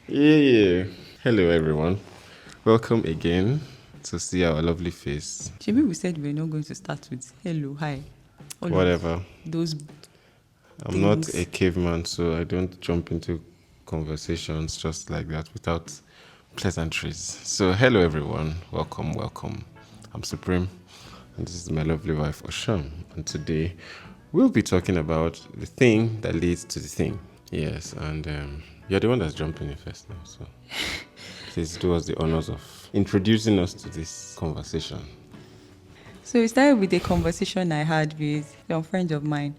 Yeah. Hello, everyone. Welcome again to see our lovely face. Maybe we said we're not going to start with hello, hi, all of Whatever. those I'm not a things. caveman, so I don't jump into conversations just like that without pleasantries. So, hello, everyone. Welcome, welcome. I'm Supreme, and this is my lovely wife, Osham. And today, we'll be talking about the thing that leads to the thing. Yes, and you're the one that's jumping in first now, so please do us the honors of introducing us to this conversation. So it started with a conversation I had with some friends of mine.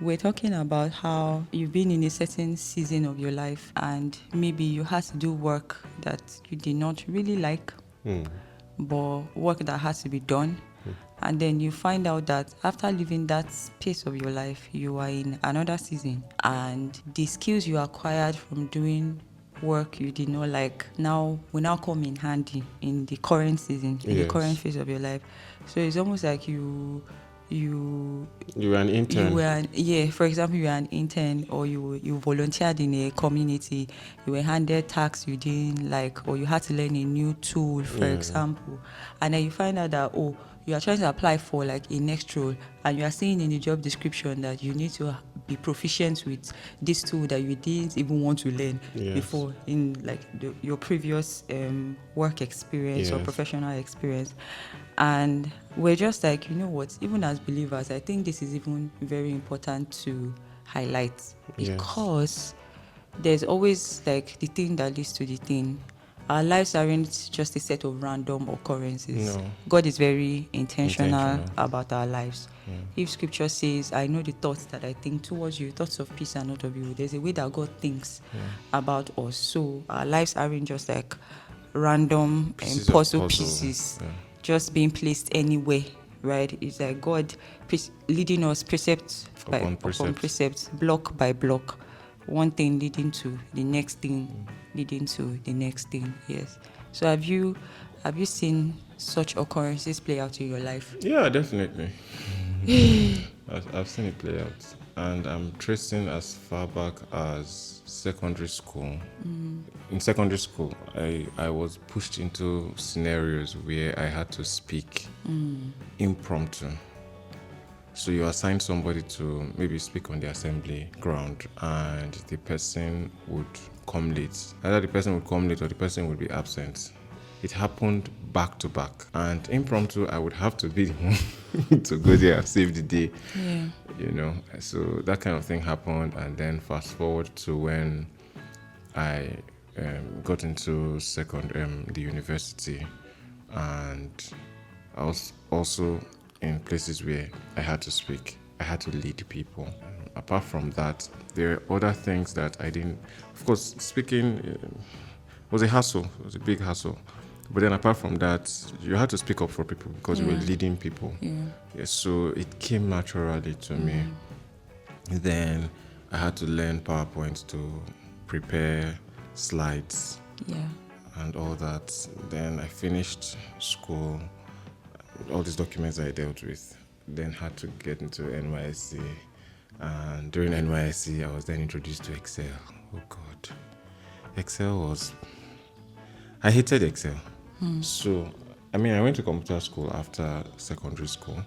We're talking about how you've been in a certain season of your life and maybe you had to do work that you did not really like, but work that has to be done. And then you find out that after leaving that space of your life, you are in another season. And the skills you acquired from doing work you did not like now will now come in handy in the current season, in the current Yes. phase of your life. So it's almost like you You were an you intern. were for example, you were an intern or you volunteered in a community, you were handed tasks you didn't like, or you had to learn a new tool, for Yeah. example, and then you find out that you are trying to apply for like a next role and you are seeing in the job description that you need to be proficient with this tool that you didn't even want to learn Yes. before in like your previous work experience or Yes. professional experience. And we're just like, you know what, even as believers, I think this is even very important to highlight, Yes. because there's always like the thing that leads to the thing. Our lives aren't just a set of random occurrences. No. God is very intentional Intentional. about our lives. If scripture says, I know the thoughts that I think towards you, thoughts of peace and not of evil, there's a way that God thinks about us. So our lives aren't just like random Pieces of puzzle puzzle. pieces Yeah. just being placed anywhere, right? It's like God leading us precept Upon upon precept. precept, block by block, one thing leading to the next thing, leading to the next thing. Yes. So have you seen such occurrences play out in your life? Yeah, definitely. I've seen it play out. And I'm tracing as far back as secondary school. In secondary school, I was pushed into scenarios where I had to speak impromptu. So you assign somebody to maybe speak on the assembly ground, and the person would come late. Either the person would come late or the person would be absent. It happened back to back, and impromptu, I would have to be the one to go there and save the day. Yeah. So that kind of thing happened, and then fast forward to when I got into the university, and I was also in places where I had to speak. I had to lead people. Apart from that, there are other things that I didn't. Of course, speaking was a hassle. It was a big hassle. But then, apart from that, you had to speak up for people because you were Yeah. leading people. Yeah. Yes, so it came naturally to me. Then I had to learn PowerPoint to prepare slides Yeah. and all that. Then I finished school, all these documents I dealt with. Then had to get into NYSC. And during NYSC, I was then introduced to Excel. Oh God. Excel was. I hated Excel. So, I went to computer school after secondary school.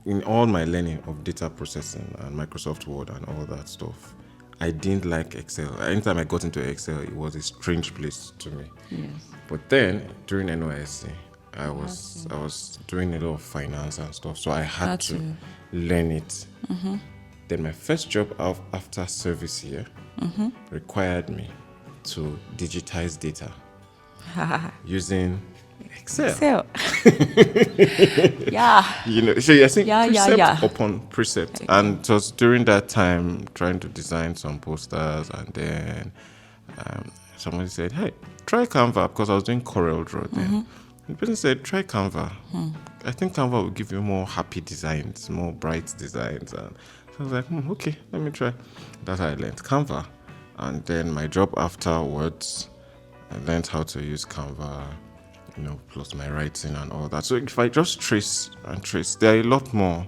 In all my learning of data processing and Microsoft Word and all that stuff, I didn't like Excel. Anytime I got into Excel, it was a strange place to me. Yes. But then during NYSC, I was doing a lot of finance and stuff, so I had to learn it. Then my first job after service here required me to digitize data using Excel. So yeah. So you're saying Yeah, yeah, precept yeah. upon precept. And it was during that time trying to design some posters, and then somebody said, hey, try Canva, because I was doing Corel Draw then. The person said, try Canva. I think Canva will give you more happy designs, more bright designs. And so I was like, okay, let me try. That's how I learned Canva. And then my job afterwards, I learned how to use Canva, plus my writing and all that. So if I just trace and trace, there are a lot more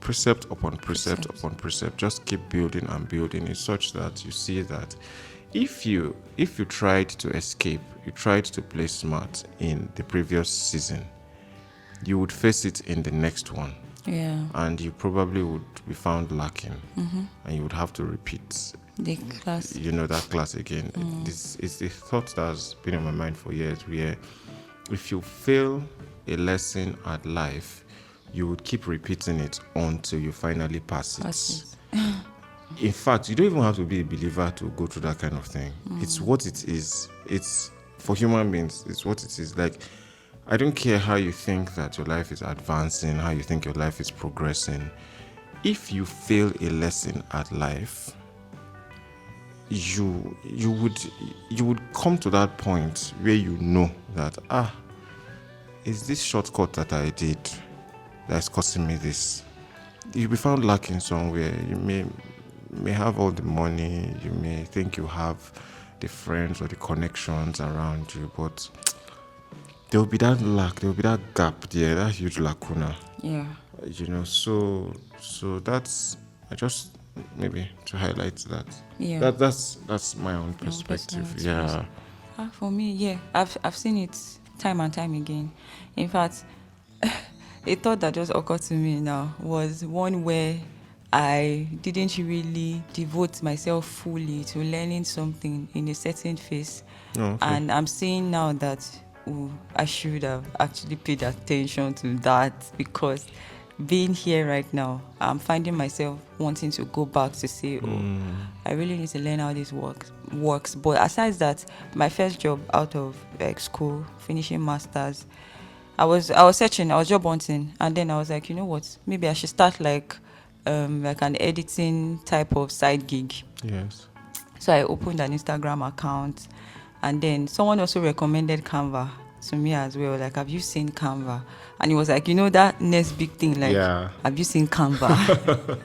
precept upon precept upon precept. Just keep building and building it such that you see that if you tried to escape, you tried to play smart in the previous season, you would face it in the next one. Yeah. And you probably would be found lacking, and you would have to repeat The class. that class again. This is the thought that has been in my mind for years, where if you fail a lesson at life, you would keep repeating it until you finally pass it. In fact, you don't even have to be a believer to go through that kind of thing. It's what it is. It's for human beings, it's what it is. Like, I don't care how you think that your life is advancing, how you think your life is progressing. If you fail a lesson at life, you would come to that point where you know that is this shortcut that I did that's costing me this. You'll be found lacking somewhere. You may have all the money, you may think you have the friends or the connections around you, but there will be that lack, there will be that gap there, that huge lacuna. Yeah. So that's, I just maybe to highlight that. Yeah. That's my own perspective. Yeah. For me, yeah, I've seen it time and time again. In fact, a thought that just occurred to me now was one where I didn't really devote myself fully to learning something in a certain phase. Okay. And I'm seeing now that I should have actually paid attention to that, because being here right now, I'm finding myself wanting to go back to say, I really need to learn how this works. But aside that, my first job out of school, finishing masters, I was searching, I was job hunting, and then I was like, you know what, maybe I should start like an editing type of side gig. Yes. So I opened an Instagram account, and then someone also recommended Canva to me as well. Like, have you seen Canva? And it was like, that next big thing, like, have you seen Canva?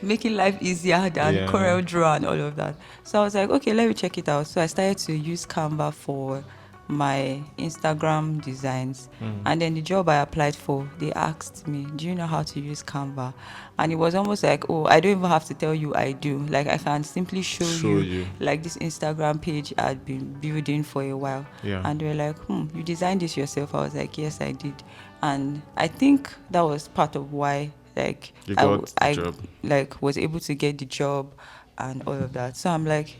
Making life easier than Corel Draw and all of that. So I was like, okay, let me check it out. So I started to use Canva for my Instagram designs. And then the job I applied for, they asked me, do you know how to use Canva? And it was almost like, I don't even have to tell you I do. Like, I can simply show you like this Instagram page I'd been building for a while. And they were like, you designed this yourself? I was like, yes, I did. And I think that was part of why like I like was able to get the job and all of that. So I'm like,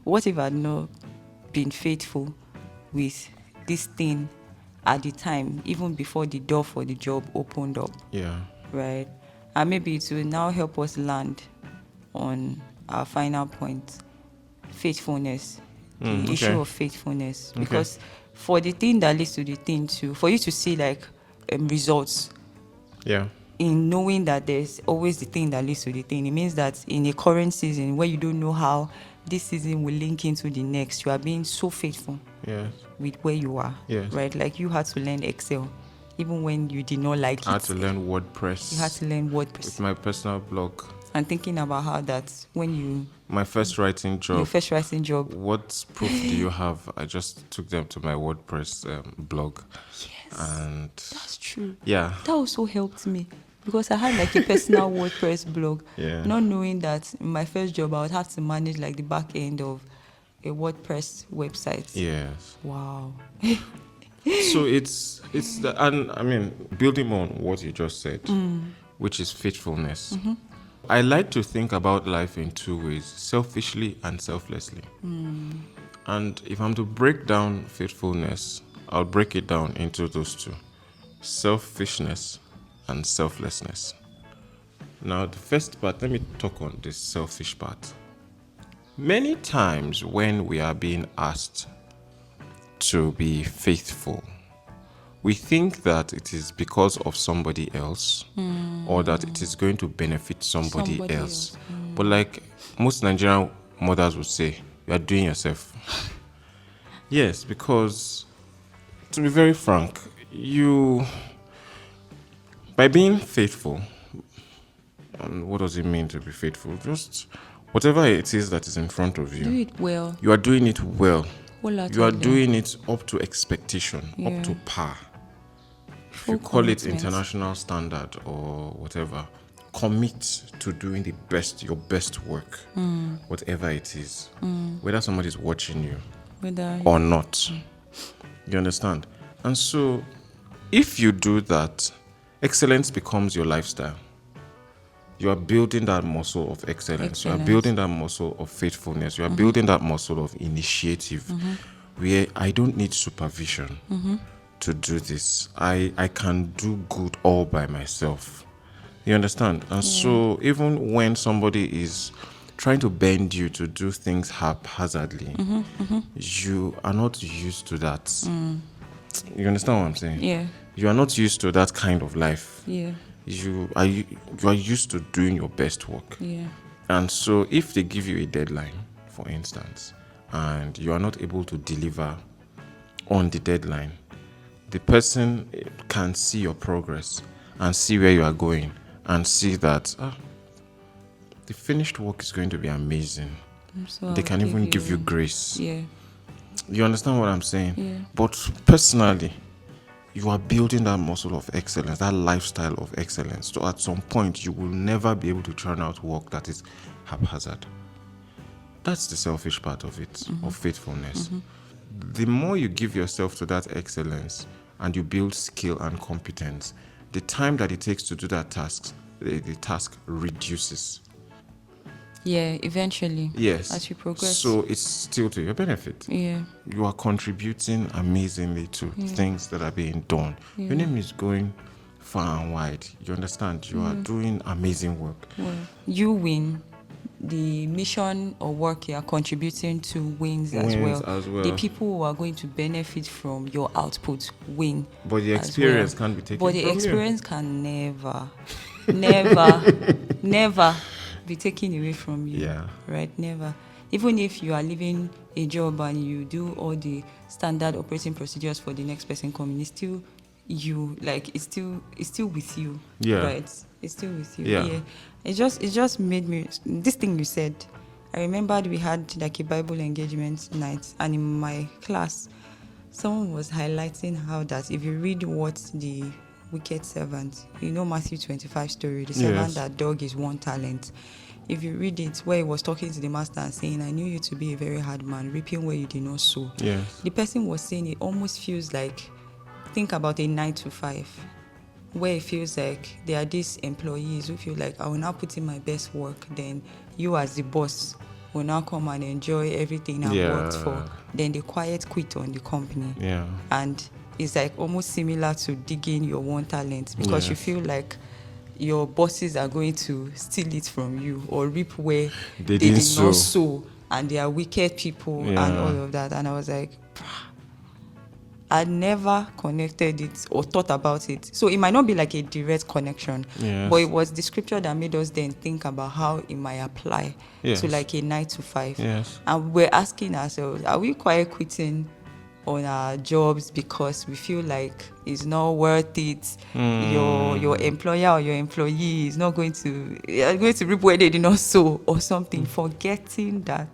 what if I'd not been faithful with this thing at the time, even before the door for the job opened up? Right. And maybe it will now help us land on our final point, faithfulness. The issue of faithfulness. Because for the thing that leads to the thing too, for you to see like results, in knowing that there's always the thing that leads to the thing, it means that in a current season where you don't know how this season will link into the next, you are being so faithful with where you are. Right? Like, you had to learn Excel even when you did not like it. I had to learn WordPress. You had to learn WordPress. With my personal blog. And thinking about how that when my first writing job. Your first writing job. What proof do you have? I just took them to my WordPress blog. Yes. And that's true. Yeah. That also helped me, because I had like a personal WordPress blog. Not knowing that in my first job I would have to manage like the back end of a WordPress website. Yes. Wow. So it's and I mean, building on what you just said, which is faithfulness. I like to think about life in two ways, selfishly and selflessly. And if I'm to break down faithfulness, I'll break it down into those two: selfishness and selflessness. Now, the first part, let me talk on the selfish part. Many times when we are being asked to be faithful, we think that it is because of somebody else, or that it is going to benefit somebody else. But like most Nigerian mothers would say, you are doing yourself. Yes, because to be very frank, by being faithful, and what does it mean to be faithful? Just whatever it is that is in front of you. Do it well. You are doing it well. You are doing it up to expectation, up to par. If you call it international standard or whatever, commit to doing your best work, whatever it is, whether somebody's watching you Whether or not. You understand? And so, if you do that, excellence becomes your lifestyle. You are building that muscle of excellence. You are building that muscle of faithfulness. You are building that muscle of initiative, where I don't need supervision to do this. I can do good all by myself. You understand? And so, even when somebody is trying to bend you to do things haphazardly, you are not used to that. You understand what I'm saying? Yeah. You are not used to that kind of life. Yeah. You are used to doing your best work. Yeah. And so if they give you a deadline, for instance, and you are not able to deliver on the deadline, the person can see your progress and see where you are going and see that the finished work is going to be amazing. So They I'll can even give you grace. Yeah. You understand what I'm saying? Yeah. But personally, you are building that muscle of excellence, that lifestyle of excellence. So at some point, you will never be able to churn out work that is haphazard. That's the selfish part of it, of faithfulness. The more you give yourself to that excellence and you build skill and competence, the time that it takes to do that task, the task reduces. Yeah, eventually. Yes. As you progress. So it's still to your benefit. Yeah. You are contributing amazingly to things that are being done. Your name is going far and wide. You understand? You are doing amazing work. Well, you win. The mission or work you are contributing to wins as well. The people who are going to benefit from your output win. But the experience can't be taken But the from experience you. can never be taken away from you. Yeah. Right? Never. Even if you are leaving a job and you do all the standard operating procedures for the next person coming, it's still you. Like it's still with you. Yeah. Right? It's still with you. Yeah. It just made me, this thing you said, I remembered we had like a Bible engagement night, and in my class someone was highlighting how that if you read what the wicked servant, Matthew 25 story, the servant that dug his one talent. If you read it, where he was talking to the master and saying, I knew you to be a very hard man, reaping where you did not sow. Yes. The person was saying it almost feels like, think about a 9 to 5, where it feels like there are these employees who feel like, I will now put in my best work, then you as the boss will now come and enjoy everything I've worked for. Then they quiet quit on the company. Yeah. And it's like almost similar to digging your one talent, because you feel like your bosses are going to steal it from you or reap where they did not sow, and they are wicked people and all of that. And I was like, I never connected it or thought about it. So it might not be like a direct connection, but it was the scripture that made us then think about how it might apply to like a 9 to 5. Yes. And we're asking ourselves, are we quiet quitting on our jobs because we feel like it's not worth it? Your employer or your employee is not going to reap where they did not sow or something, forgetting that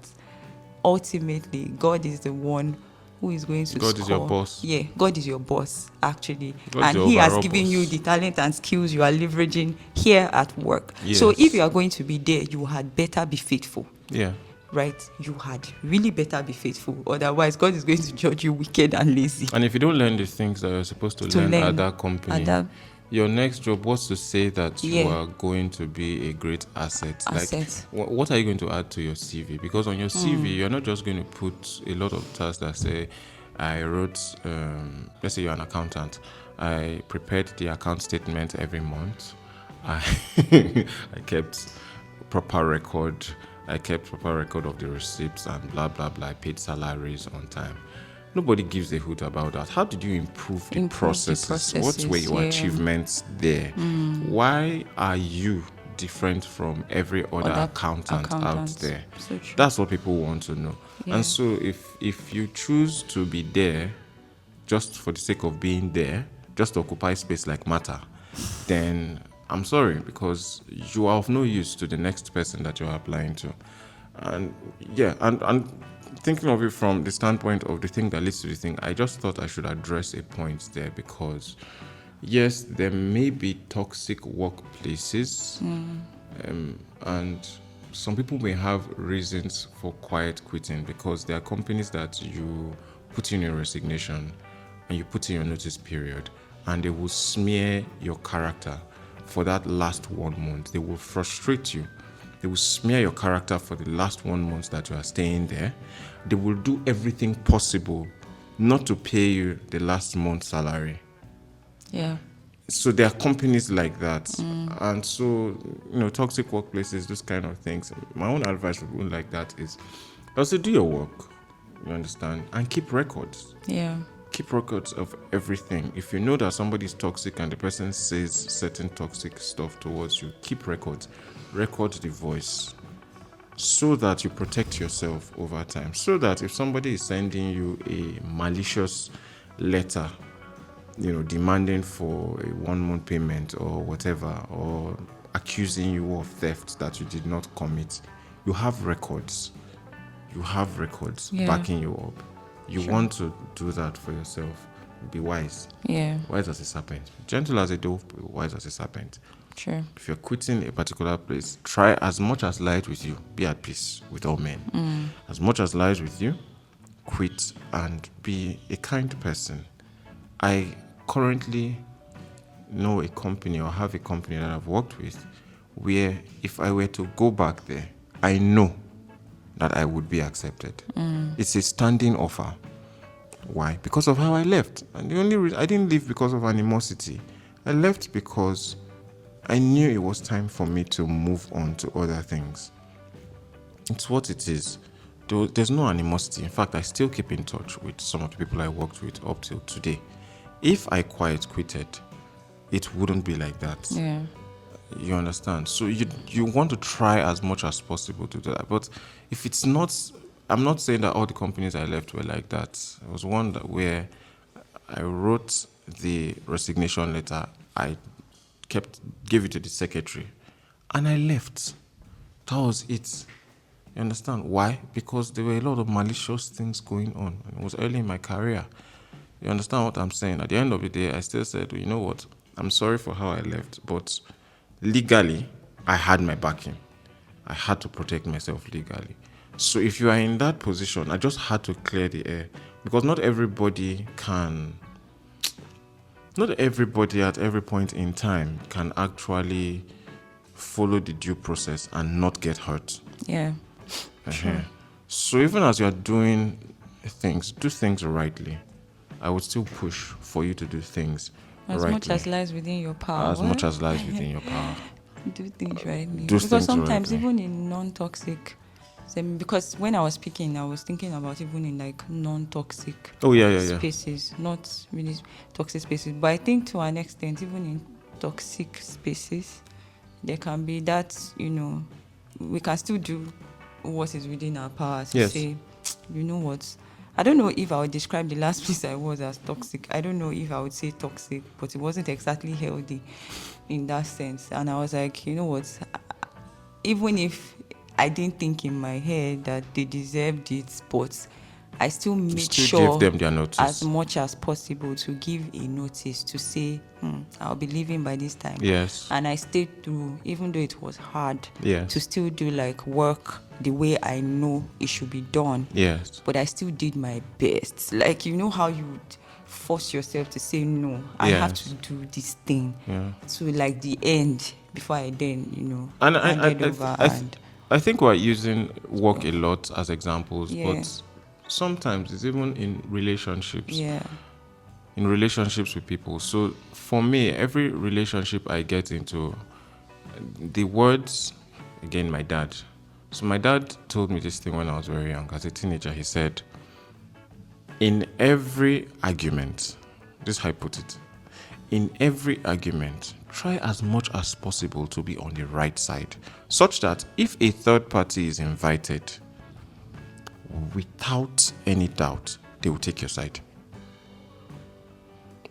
ultimately God is the one who is going to God is your boss. Yeah, God is your boss, actually. God and He has given you the talent and skills you are leveraging here at work. Yes. So if you are going to be there, you had better be faithful. Yeah. Right? You had really better be faithful. Otherwise, God is going to judge you wicked and lazy. And if you don't learn the things that you're supposed to learn at that company, your next job, what's to say that you are going to be a great asset? Like, what are you going to add to your CV? Because on your CV, you're not just going to put a lot of tasks that say, I wrote, let's say you're an accountant. I prepared the account statement every month. I kept proper record. I kept proper record of the receipts and blah, blah, blah. I paid salaries on time. Nobody gives a hoot about that. How did you improve the processes? What were your achievements there? Why are you different from every other accountant out there? So that's what people want to know. And so if you choose to be there just for the sake of being there, just to occupy space like matter, then I'm sorry, because you are of no use to the next person that you're applying to. And and thinking of it from the standpoint of the thing that leads to the thing, I just thought I should address a point there, because Yes, there may be toxic workplaces, and some people may have reasons for quiet quitting because there are companies that you put in your resignation and you put in your notice period, and they will smear your character for that last 1 month. They will frustrate you. They will smear your character for the last 1 month that you are staying there. They will do everything possible not to pay you the last month's salary. Yeah. So there are companies like that, and so toxic workplaces, those kind of things. My own advice for people like that is also do your work, you understand, and keep records. Yeah. Keep records of everything. If you know that somebody is toxic and the person says certain toxic stuff towards you, keep records. Record the voice so that you protect yourself over time. So that if somebody is sending you a malicious letter, demanding for a 1 month payment or whatever, or accusing you of theft that you did not commit, you have records. You have records backing you up. You want to do that for yourself. Be wise. Yeah. Wise as a serpent. Gentle as a dove, but wise as a serpent. Sure. If you're quitting a particular place, try as much as lies with you, be at peace with all men. As much as lies with you, quit and be a kind person. I currently know a company or have a company that I've worked with where if I were to go back there, I know that I would be accepted. It's a standing offer. Why? Because of how I left. And the only reason I didn't leave because of animosity. I left because I knew it was time for me to move on to other things. It's what it is. There's no animosity. In fact, I still keep in touch with some of the people I worked with up till today. If I quiet quitted, it wouldn't be like that. Yeah. You understand? So you want to try as much as possible to do that. But if it's not, I'm not saying that all the companies I left were like that. There was one where I wrote the resignation letter. I gave it to the secretary, and I left. That was it. You understand? Why? Because there were a lot of malicious things going on. It was early in my career. You understand what I'm saying? At the end of the day, I still said, you know what? I'm sorry for how I left, but legally, I had my backing. I had to protect myself legally. So if you are in that position, I just had to clear the air, because not everybody at every point in time can actually follow the due process and not get hurt. Yeah. Sure. So even as you are doing things, do things rightly. I would still push for you to do things As rightly. much as lies within your power. As much as lies within your power. Do things rightly. Do Because things sometimes rightly. even in non-toxic, because when I was speaking, I was thinking about even in like non-toxic Oh yeah. spaces, not really toxic spaces. But I think to an extent, even in toxic spaces, there can be that, we can still do what is within our power to Yes. say, you know what, I don't know if I would describe the last place I was as toxic. I don't know if I would say toxic, but it wasn't exactly healthy in that sense. And I was like, you know what, even if I didn't think in my head that they deserved it, but I still made Still sure gave them their notice. as much as possible to give a notice to say, I'll be leaving by this time. Yes. And I stayed through, even though it was hard, Yes. to still do like work the way I know it should be done. Yes. But I still did my best. Like, you know how you would force yourself to say, no, I have Yes. to do this thing. Yeah. To like the end before I then, And handed over. I think we're using work a lot as examples, Yeah. but sometimes it's even in relationships. yeah. In relationships with people. So for me, every relationship I get into, the words, again, my dad. So my dad told me this thing when I was very young. As a teenager, he said, in every argument, this is how I put it, in every argument, try as much as possible to be on the right side, such that if a third party is invited, without any doubt, they will take your side.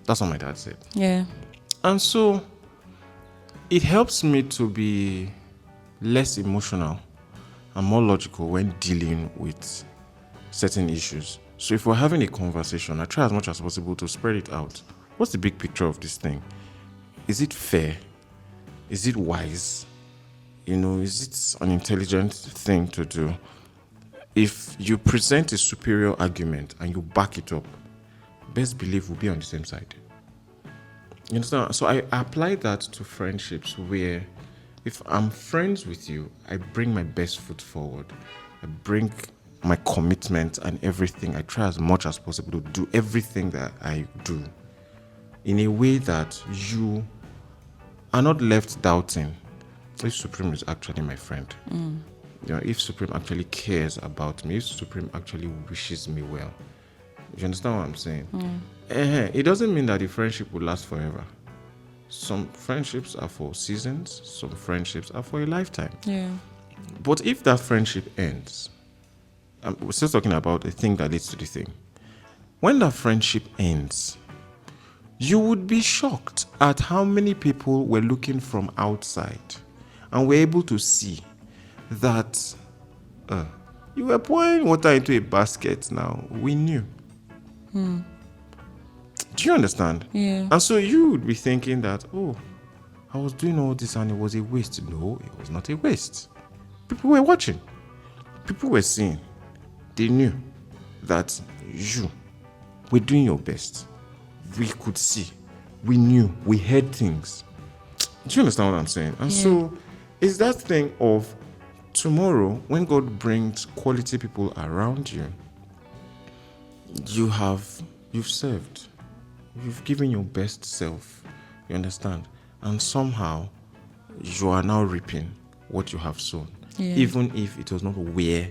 That's what my dad said. Yeah. And so it helps me to be less emotional and more logical when dealing with certain issues. So if we're having a conversation, I try as much as possible to spread it out. what's the big picture of this thing? Is it fair? Is it wise? Is it an intelligent thing to do? If you present a superior argument and you back it up, best believe we'll be on the same side. You understand? So I apply that to friendships where if I'm friends with you, I bring my best foot forward. I bring my commitment and everything. I try as much as possible to do everything that I do in a way that you are not left doubting if Supreme is actually my friend. If Supreme actually cares about me, if Supreme actually wishes me well. You understand what I'm saying? It doesn't mean that the friendship will last forever. Some friendships are for seasons, some friendships are for a lifetime. Yeah. But if that friendship ends, we're still talking about the thing that leads to the thing. When that friendship ends, you would be shocked at how many people were looking from outside and were able to see that you were pouring water into a basket now. We knew. Do you understand? Yeah. And so you would be thinking that, I was doing all this and it was a waste. No, it was not a waste. People were watching. People were seeing. They knew that you were doing your best. We could see. We knew. We heard things. Do you understand what I'm saying? And so it's that thing of tomorrow, when God brings quality people around you, you've served. You've given your best self. You understand? And somehow you are now reaping what you have sown. Yeah. Even if it was not where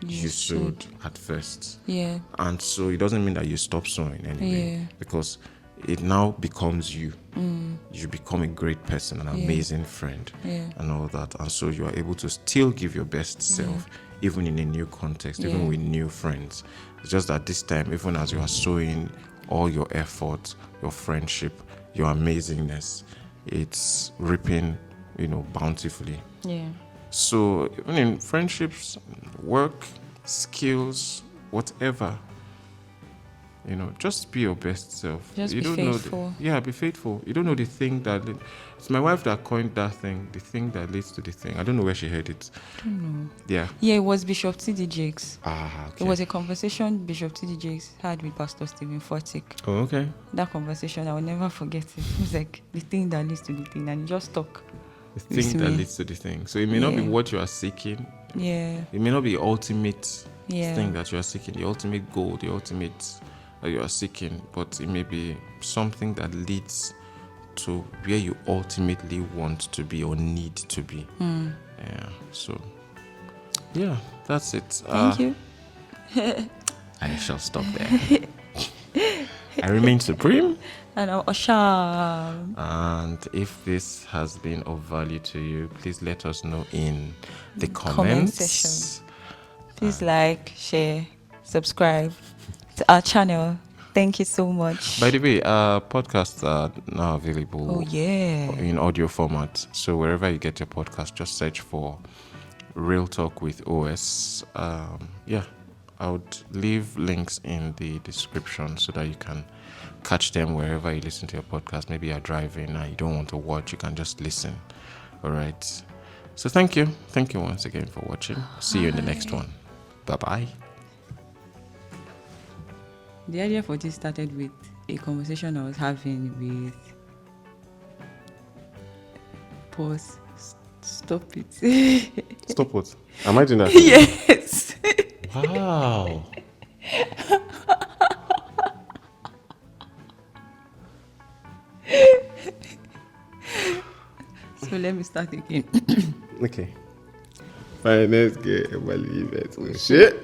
you sowed at first. Yeah. And so it doesn't mean that you stop sowing anyway. Yeah. Because it now becomes you. You become a great person, an amazing friend, and all that. And so you are able to still give your best self, even in a new context, even with new friends. It's just that this time, even as you are sowing all your effort, your friendship, your amazingness, it's reaping, bountifully. Yeah. So even in friendships, work, skills, whatever, just be your best self. Just you be don't faithful. Be faithful. You don't know the thing that it's my wife that coined that thing, the thing that leads to the thing. I don't know where she heard it. I don't know. Yeah. Yeah, it was Bishop T.D. Jakes. Okay. It was a conversation Bishop T.D. Jakes had with Pastor Stephen Fortick. Oh, okay. That conversation, I will never forget it. It was like the thing that leads to the thing, and he just talk. The thing that leads to the thing. So it may not be what you are seeking. Yeah. It may not be the ultimate thing Yeah. that you are seeking, the ultimate goal, the ultimate that you are seeking, but it may be something that leads to where you ultimately want to be or need to be. Yeah. So, that's it. Thank you. I shall stop there. I remain supreme. And Osham. And if this has been of value to you, please let us know in the Comment comments. section. Please like, share, subscribe to our channel. Thank you so much. By the way, podcasts are now available Oh yeah. in audio format. So wherever you get your podcast, just search for Real Talk with OS. I would leave links in the description so that you can catch them wherever you listen to your podcast. Maybe you're driving and you don't want to watch, you can just listen. All right. So thank you. Thank you once again for watching. See you in the next one. Bye-bye. The idea for this started with a conversation I was having with pause. Stop it. Stop what? Am I doing that? Yes. Wow. So let me start again. Okay. Fine, let's get a shit.